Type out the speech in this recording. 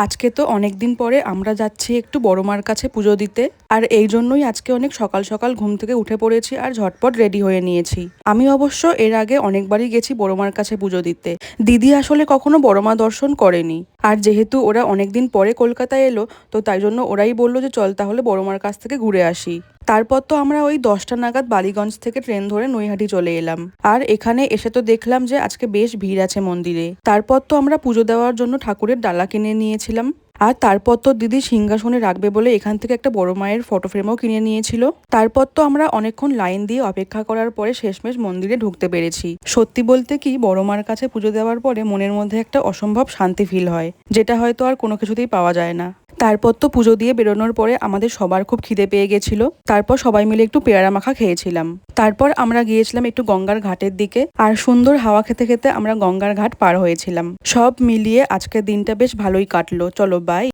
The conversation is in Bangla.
আজকে তো অনেকদিন পরে আমরা যাচ্ছি একটু বড় মার কাছে পুজো দিতে। আর এই জন্যই আজকে অনেক সকাল সকাল ঘুম থেকে উঠে পড়েছি আর ঝটপট রেডি হয়ে নিয়েছি। আমি অবশ্য এর আগে অনেকবারই গেছি বড় মার কাছে পুজো দিতে। দিদি আসলে কখনো বড় মা দর্শন করেনি, আর যেহেতু ওরা অনেকদিন পরে কলকাতায় এলো, তো তাই জন্য ওরাই বললো যে চল তাহলে বড় মার কাছ থেকে ঘুরে আসি। তারপর তো আমরা ওই 10টা নাগাদ বালিগঞ্জ থেকে ট্রেন ধরে নৈহাটি চলে এলাম। আর এখানে এসে তো দেখলাম যে আজকে বেশ ভিড় আছে মন্দিরে। তারপর তো আমরা পুজো দেওয়ার জন্য ঠাকুরের ডালা কিনে নিয়েছিলাম। আর তারপর তো দিদি সিংহাসনে রাখবে বলে এখান থেকে একটা বড় মায়ের ফটো ফ্রেমও কিনে নিয়েছিল। তারপর তো আমরা অনেকক্ষণ লাইন দিয়ে অপেক্ষা করার পরে শেষমেশ মন্দিরে ঢুকতে পেরেছি। সত্যি বলতে কি, বড় মার কাছে পুজো দেওয়ার পরে মনের মধ্যে একটা অসম্ভব শান্তি ফিল হয়, যেটা হয়তো আর কোনো কিছুতেই পাওয়া যায় না। তারপর তো পুজো দিয়ে বেরোনোর পরে আমাদের সবার খুব খিদে পেয়ে গেছিল। তারপর সবাই মিলে একটু পেয়ারা মাখা খেয়েছিলাম। তারপর আমরা গিয়েছিলাম একটু গঙ্গার ঘাটের দিকে, আর সুন্দর হাওয়া খেতে খেতে আমরা গঙ্গার ঘাট পার হয়েছিলাম। সব মিলিয়ে আজকের দিনটা বেশ ভালোই কাটলো। চলো বাই।